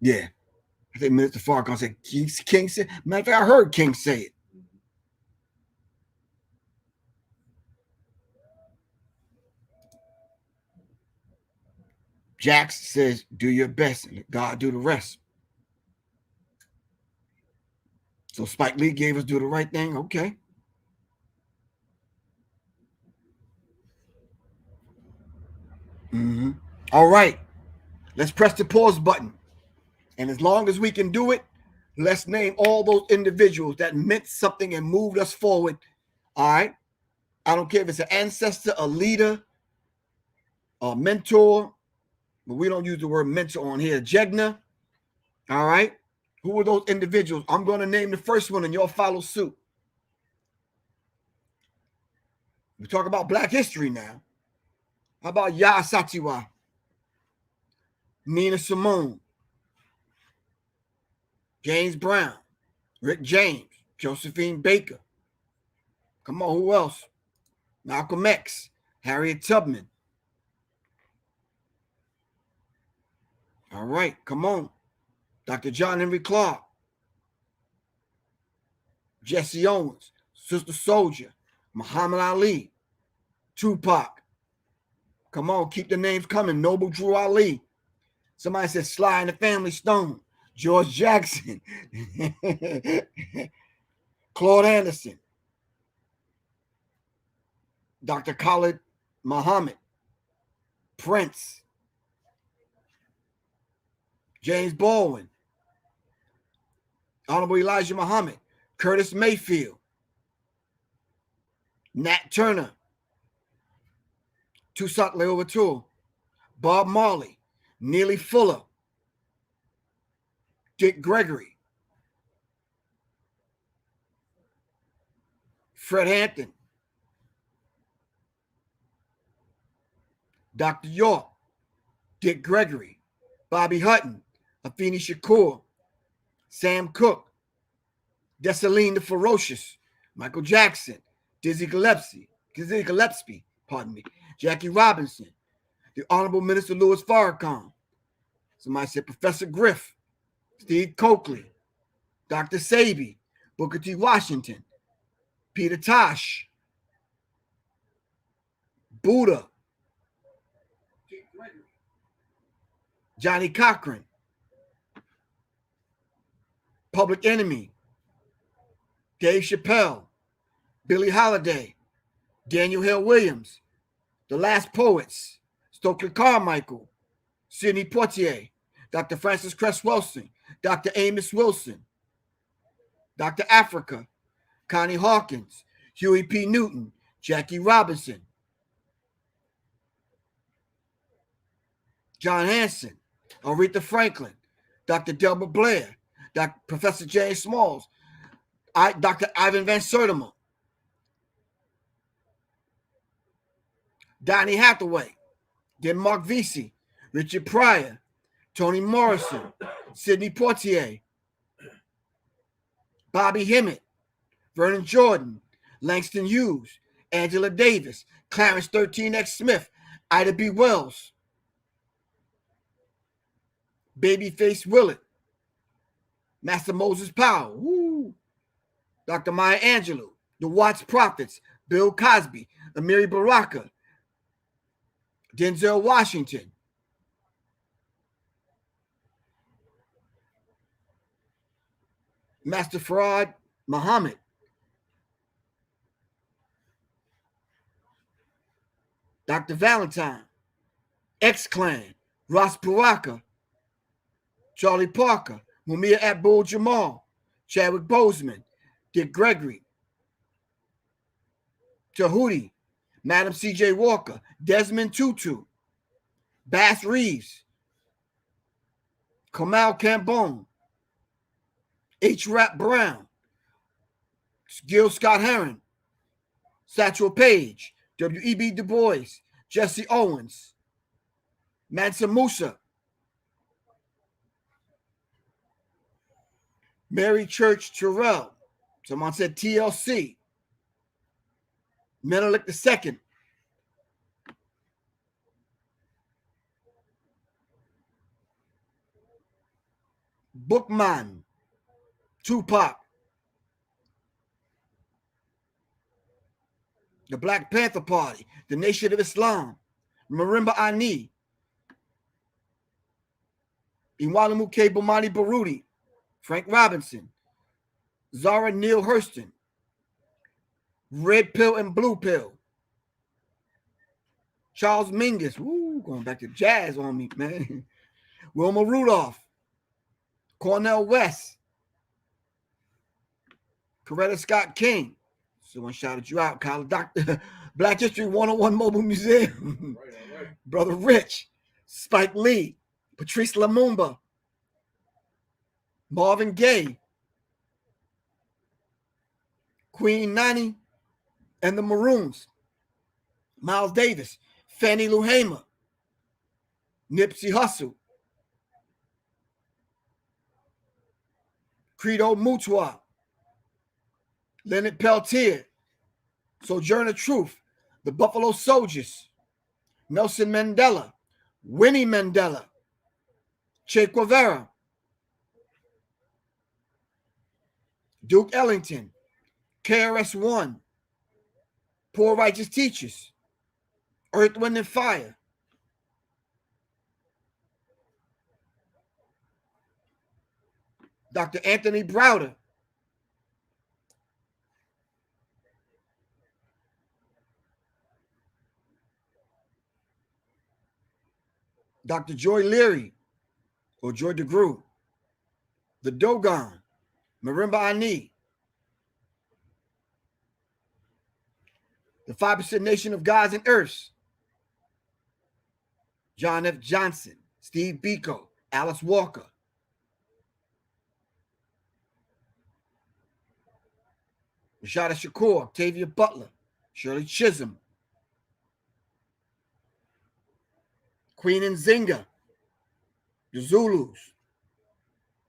Yeah. I think Minister Farrakhan said King said. Matter of fact, I heard King say it. Jax says, do your best and let God do the rest. So Spike Lee gave us do the right thing. Okay. All right. Let's press the pause button. And as long as we can do it, let's name all those individuals that meant something and moved us forward. All right. I don't care if it's an ancestor, a leader, a mentor, but we don't use the word mentor on here. Jegna. All right. Who are those individuals? I'm going to name the first one and y'all follow suit. We talk about Black history now. How about Ya Satiwa, Nina Simone, James Brown, Rick James, Josephine Baker. Come on, who else? Malcolm X, Harriet Tubman. All right, come on. Dr. John Henry Clark, Jesse Owens, Sister Soldier, Muhammad Ali, Tupac. Come on, keep the names coming. Noble Drew Ali. Somebody said Sly and the Family Stone, George Jackson, Claude Anderson, Dr. Khalid Muhammad, Prince, James Baldwin, Honorable Elijah Muhammad, Curtis Mayfield, Nat Turner, Toussaint Louverture, Bob Marley, Neely Fuller, Dick Gregory, Fred Hampton, Dr. York, Dick Gregory, Bobby Hutton, Afeni Shakur, Sam Cooke, Dessalines the Ferocious, Michael Jackson, Dizzy Gillespie, Jackie Robinson, the Honorable Minister Louis Farrakhan. Somebody said Professor Griff, Steve Coakley, Dr. Sabi, Booker T. Washington, Peter Tosh, Buddha, Johnny Cochran, Public Enemy, Dave Chappelle, Billie Holiday, Daniel Hill Williams, The Last Poets, Stokely Carmichael, Sidney Poitier, Dr. Francis Cress Wilson, Dr. Amos Wilson, Dr. Africa, Connie Hawkins, Huey P. Newton, Jackie Robinson, John Hanson, Aretha Franklin, Dr. Delbert Blair, Dr. Professor James Smalls, Dr. Ivan Van Sertima, Donny Hathaway, then Mark Vesey, Richard Pryor, Toni Morrison, Sidney Poitier, Bobby Hemmett, Vernon Jordan, Langston Hughes, Angela Davis, Clarence 13X Smith, Ida B. Wells, Babyface Willett, Master Moses Powell, woo, Dr. Maya Angelou, the Watts Prophets, Bill Cosby, Amiri Baraka, Denzel Washington, Master Farad Muhammad, Dr. Valentine, X-Clan, Ross Baraka, Charlie Parker, Mumia Abdul-Jamal, Chadwick Boseman, Dick Gregory, Tahuti, Madam C.J. Walker, Desmond Tutu, Bass Reeves, Kamal Cambone, H. Rap Brown, Gil Scott Heron, Satchel Paige, W.E.B. Du Bois, Jesse Owens, Mansa Musa, Mary Church Terrell, someone said TLC, Menelik II, Bookman, Tupac, the Black Panther Party, the Nation of Islam, Marimba Ani, Iwalamuke Bomani Baruti, Frank Robinson, Zara Neale Hurston, Red Pill and Blue Pill, Charles Mingus, woo, going back to jazz on me, man, Wilma Rudolph, Cornell West, Coretta Scott King. Someone shouted you out, Kyle. Dr. Black History 101 Mobile Museum. Right. Brother Rich, Spike Lee, Patrice Lumumba, Marvin Gaye, Queen Nani and the Maroons, Miles Davis, Fannie Lou Hamer, Nipsey Hussle, Credo Mutua, Leonard Peltier, Sojourner Truth, the Buffalo Soldiers, Nelson Mandela, Winnie Mandela, Che Guevara, Duke Ellington, KRS-One, Poor Righteous Teachers, Earth, Wind, and Fire, Dr. Anthony Browder, Dr. Joy Leary, or Joy DeGruy, the Dogon, Marimba Ani, the 5% Nation of Gods and Earths, John F. Johnson, Steve Biko, Alice Walker, Rashada Shakur, Octavia Butler, Shirley Chisholm, Queen Nzinga, the Zulus,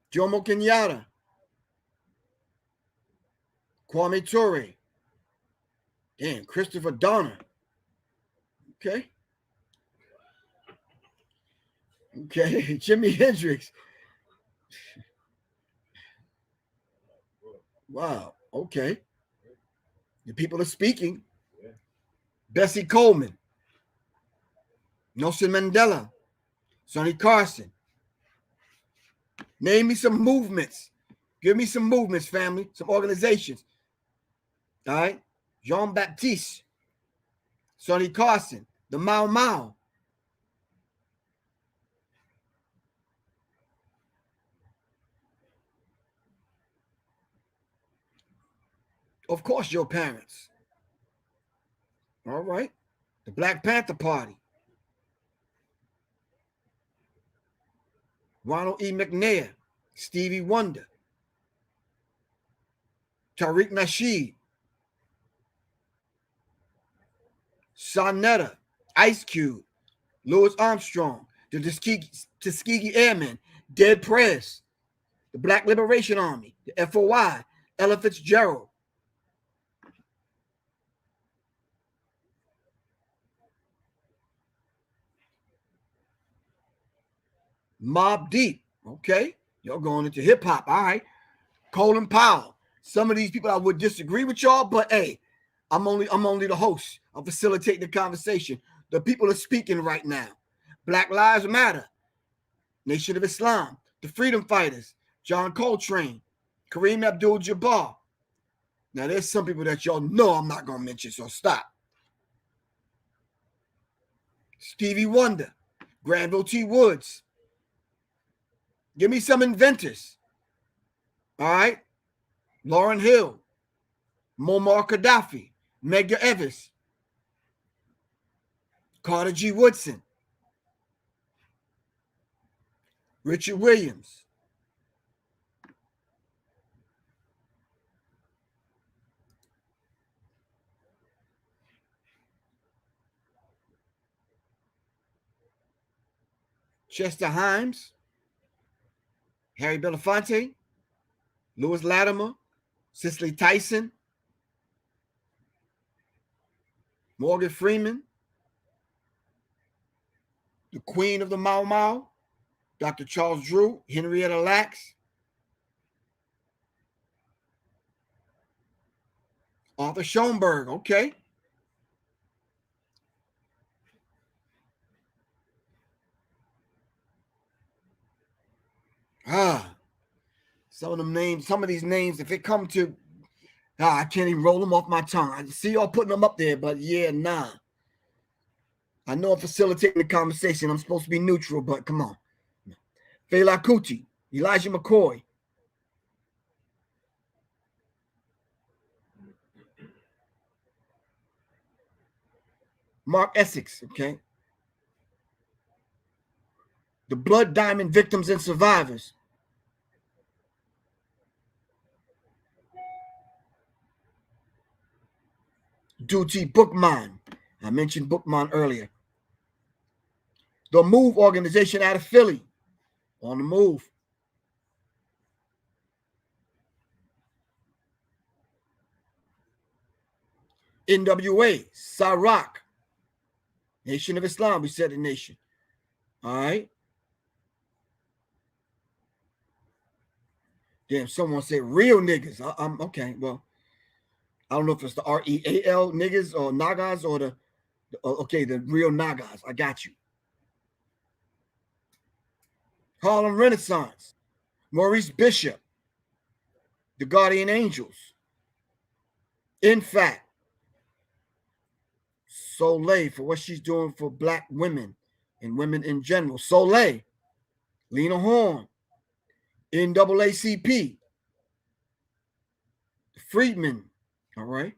Jomo Kenyatta, Kwame Ture, damn, Christopher Donner. Okay. Jimi Hendrix. Wow. Okay. The people are speaking. Yeah. Bessie Coleman, Nelson Mandela, Sonny Carson. Name me some movements. Give me some movements, family, some organizations. All right. Jean Baptiste, Sonny Carson, the Mau Mau. Of course, your parents. All right. The Black Panther Party. Ronald E. McNair, Stevie Wonder, Tariq Nasheed, Sonetta, Ice Cube, Louis Armstrong, the Tuskegee Airmen, Dead Prez, the Black Liberation Army, the FOI, Ella Fitzgerald, Mobb Deep. Okay, y'all going into hip hop. All right, Colin Powell. Some of these people I would disagree with y'all, but hey, I'm only the host. I'm facilitating the conversation. The people are speaking right now. Black Lives Matter, Nation of Islam, the Freedom Fighters, John Coltrane, Kareem Abdul-Jabbar. Now, there's some people that y'all know I'm not going to mention, so stop. Stevie Wonder, Granville T. Woods. Give me some inventors. All right? Lauryn Hill, Muammar Gaddafi, Medgar Evers, Carter G. Woodson, Richard Williams, Chester Himes, Harry Belafonte, Lewis Latimer, Cicely Tyson, Morgan Freeman, the Queen of the Mau Mau, Dr. Charles Drew, Henrietta Lacks, Arthur Schoenberg. Okay. Some of them names, some of these names, if it come to, I can't even roll them off my tongue. I see y'all putting them up there, but yeah, nah. I know I'm facilitating the conversation. I'm supposed to be neutral, but come on. Fela Kuti, Elijah McCoy. Mark Essex, okay? The Blood Diamond Victims and Survivors. Duty Bookman. I mentioned Bookman earlier. The Move organization out of Philly. On the move. NWA, Cyrock. Nation of Islam, we said the nation. All right. Damn, someone said real niggas. I'm okay. Well, I don't know if it's the REAL niggas or Nagas or the real Nagas. I got you. Harlem Renaissance. Maurice Bishop. The Guardian Angels. In fact, Soleil for what she's doing for black women and women in general. Soleil. Lena Horne. NAACP. Friedman. All right.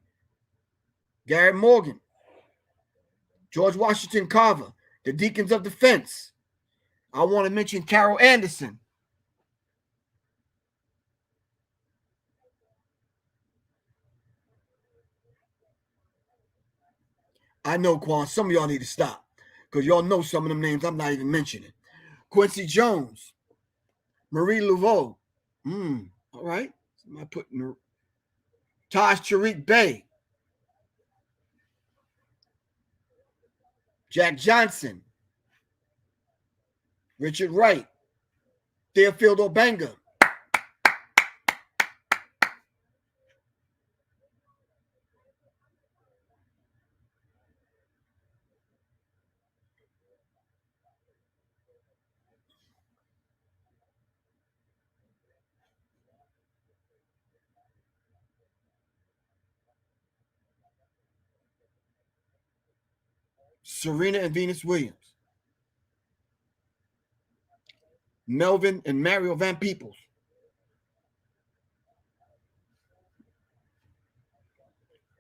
Garrett Morgan. George Washington Carver. The Deacons of Defense. I want to mention Carol Anderson. I know, Quan, some of y'all need to stop because y'all know some of them names I'm not even mentioning. Quincy Jones. Marie Laveau. All right. Somebody putting Taj Tariq Bey. Jack Johnson. Richard Wright. Theophilus Obanga. Serena and Venus Williams. Melvin and Mario Van Peebles.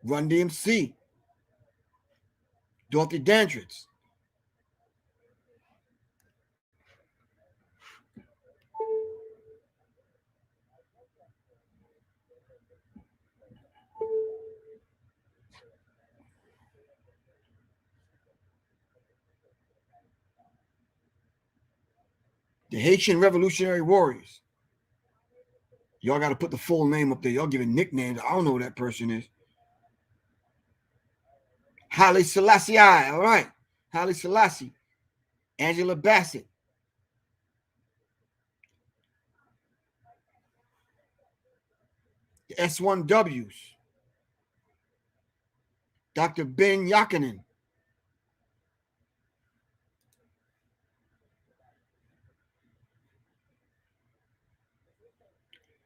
Run DMC. Dorothy Dandridge. The Haitian Revolutionary Warriors. Y'all got to put the full name up there. Y'all giving nicknames. I don't know who that person is. Haile Selassie. All right. Haile Selassie. Angela Bassett. The S1Ws. Dr. Ben Yakinen.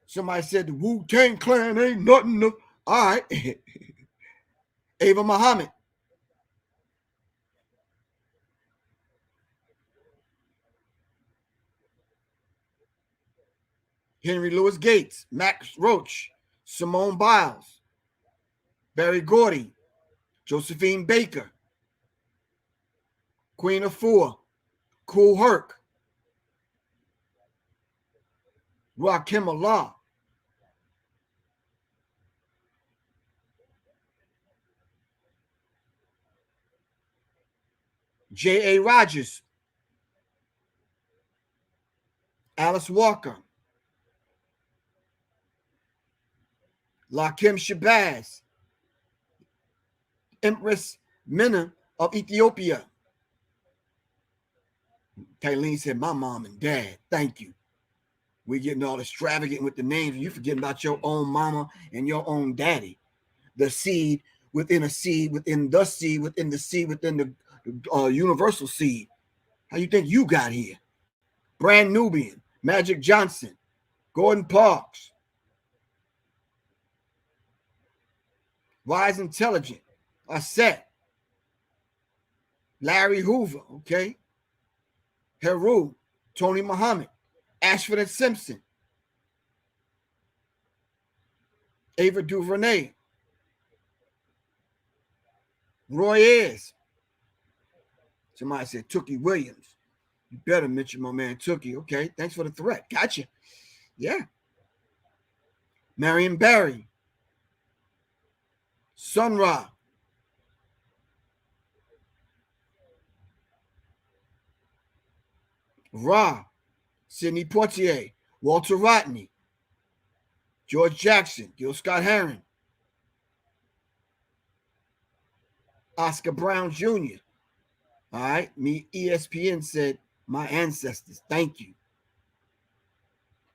Somebody said the Wu-Tang Clan ain't nothing to. All right. Ava Muhammad. Henry Louis Gates. Max Roach. Simone Biles. Barry Gordy. Josephine Baker. Queen Afua. Kool Herc. Rakim Allah. J.A. Rogers. Alice Walker. Lakim Shabazz. Empress Mena of Ethiopia. Kylene said, my mom and dad, thank you. We're getting all extravagant with the names, and you forgetting about your own mama and your own daddy. The seed within a seed, within the seed, within the seed, within the universal seed. How you think you got here? Brand Nubian, Magic Johnson, Gordon Parks, Wise Intelligent, Aset, Larry Hoover, okay, Heru, Tony Muhammad, Ashford and Simpson. Ava DuVernay. Roy Ayers. Somebody said Tookie Williams. You better mention my man Tookie. Okay, thanks for the threat. Gotcha. Yeah. Marion Barry. Sun Ra. Ra. Sidney Poitier. Walter Rodney. George Jackson. Gil Scott Heron. Oscar Brown Jr. All right. Me, ESPN said, my ancestors. Thank you.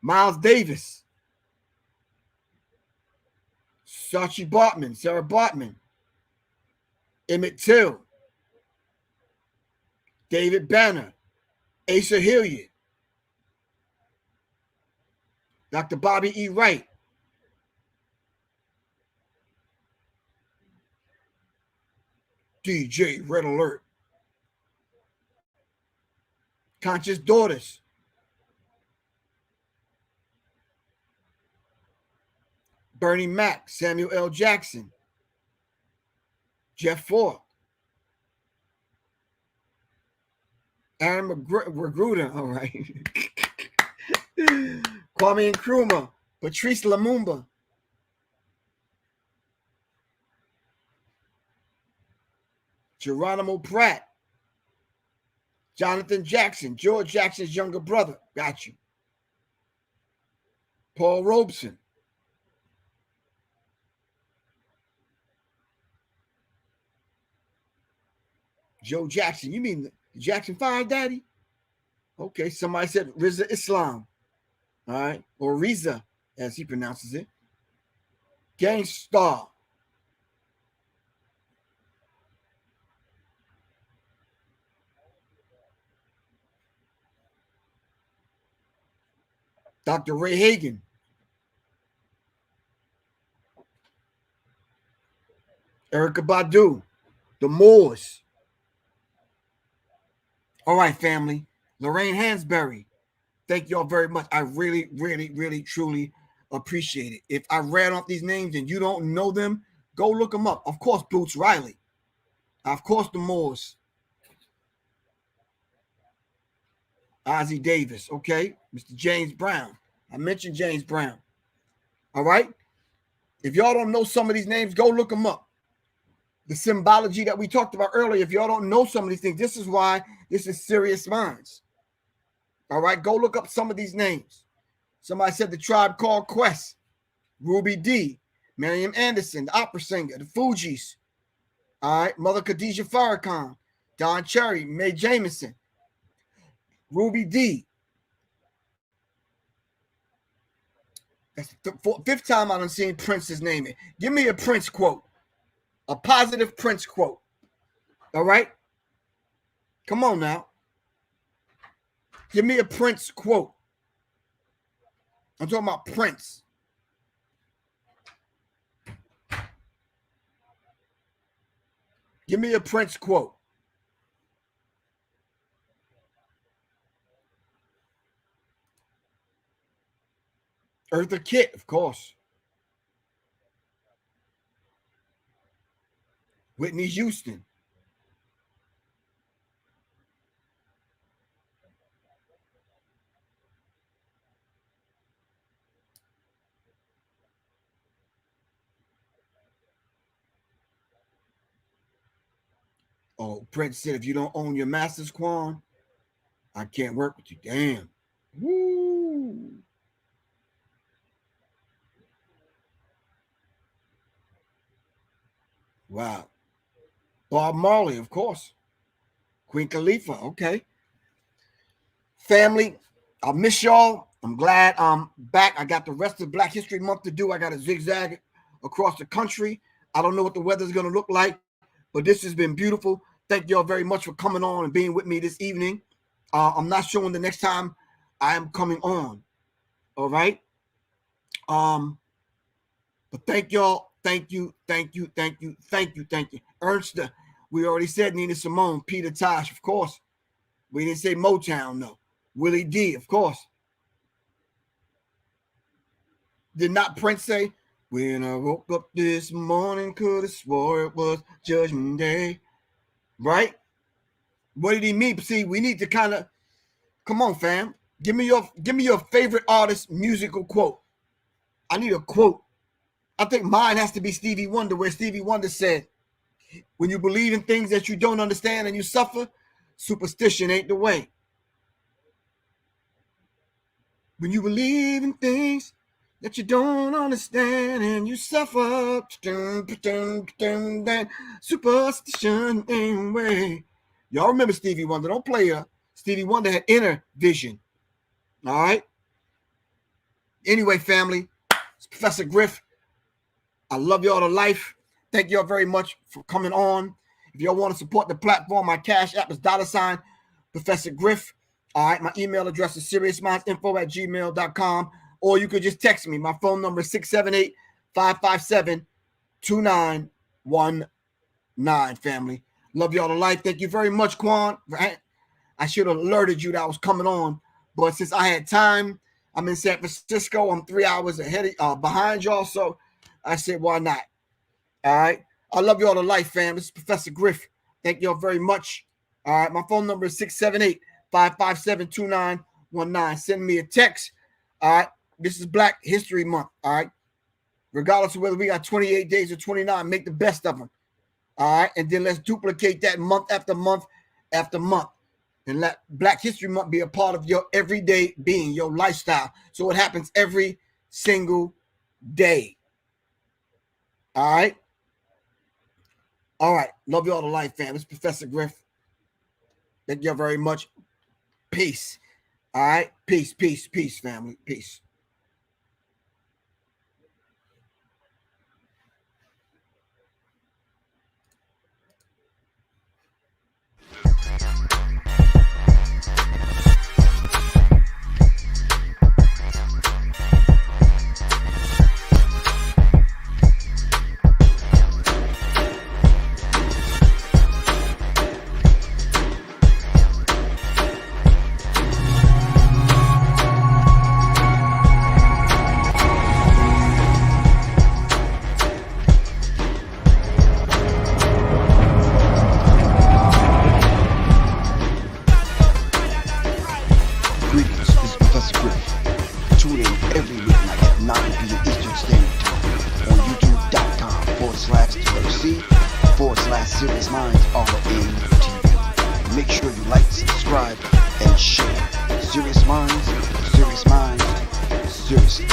Miles Davis. Sachi Bartman. Sarah Bartman. Emmett Till. David Banner. Asa Hilliard. Dr. Bobby E. Wright. DJ Red Alert. Conscious Daughters. Bernie Mac. Samuel L. Jackson. Jeff Ford. Aaron Magruder. All right. Kwame Nkrumah. Patrice Lumumba. Geronimo Pratt. Jonathan Jackson. George Jackson's younger brother. Got you. Paul Robeson. Joe Jackson. You mean the Jackson 5 daddy? Okay, somebody said Riza Islam. All right, or Riza, as he pronounces it. Gangstar. Dr. Ray Hagan. Erykah Badu. The Moors. All right, family. Lorraine Hansberry. Thank y'all very much. I really, really, really, truly appreciate it. If I read off these names and you don't know them, go look them up. Of course, Boots Riley. Of course, the Moors. Ozzie Davis. Okay. Mr. James Brown. I mentioned James Brown. All right. If y'all don't know some of these names, go look them up. The symbology that we talked about earlier, if y'all don't know some of these things, this is why this is Serious Minds. All right, go look up some of these names. Somebody said the Tribe Called Quest, Ruby D, Miriam Anderson, the opera singer, the Fugees. All right, Mother Khadijah Farrakhan, Don Cherry, Mae Jameson, Ruby D. That's the fifth time I done seen Prince's name. Give me a Prince quote. A positive Prince quote. All right? Come on now. Give me a Prince quote. I'm talking about Prince. Give me a Prince quote. Eartha Kitt, of course. Whitney Houston. Oh, Prince said, if you don't own your masters, Quan, I can't work with you. Damn. Woo. Wow. Bob Marley, of course. Queen Khalifa, okay. Family, I miss y'all. I'm glad I'm back. I got the rest of Black History Month to do. I got to zigzag across the country. I don't know what the weather's going to look like, but this has been beautiful. Thank y'all very much for coming on and being with me this evening. I'm not sure when the next time I am coming on. All right. But thank y'all. Thank you. Ernst, we already said Nina Simone, Peter Tosh, of course. We didn't say Motown, no. Willie D, of course. Did not Prince say, when I woke up this morning, could have swore it was Judgment Day? Right? What did he mean? See, we need to kind of, come on, fam. Give me your favorite artist musical quote. I need a quote. I think mine has to be Stevie Wonder, where Stevie Wonder said, when you believe in things that you don't understand and you suffer, superstition ain't the way. When you believe in things that you don't understand and you suffer, superstition ain't the way. Y'all remember Stevie Wonder. Don't play her. Stevie Wonder had inner vision. All right? Anyway, family, it's Professor Griff. I love y'all to life. Thank y'all very much for coming on. If y'all want to support the platform, my Cash App is $ Professor Griff. All right, my email address is seriousmindsinfo@gmail.com, or you could just text me. My phone number is 678-557-2919, family. Love y'all to life. Thank you very much, Quan. I should have alerted you that I was coming on, but since I had time, I'm in San Francisco. I'm 3 hours behind y'all, so I said, why not? All right. I love y'all to life, fam. This is Professor Griff. Thank y'all very much. All right. My phone number is 678-557-2919. Send me a text. All right. This is Black History Month. All right. Regardless of whether we got 28 days or 29, make the best of them. All right. And then let's duplicate that month after month after month. And let Black History Month be a part of your everyday being, your lifestyle. So it happens every single day. All right. All right. Love y'all to life, fam. It's Professor Griff. Thank y'all very much. Peace. All right. Peace, peace, peace, family. Peace. Greetings, this is Professor Griff. Tune in every weeknight at 9 p.m. Eastern Standard Time on youtube.com/C/Serious Minds RNTV. Make sure you like, subscribe, and share. Serious Minds, Serious Minds, Seriously.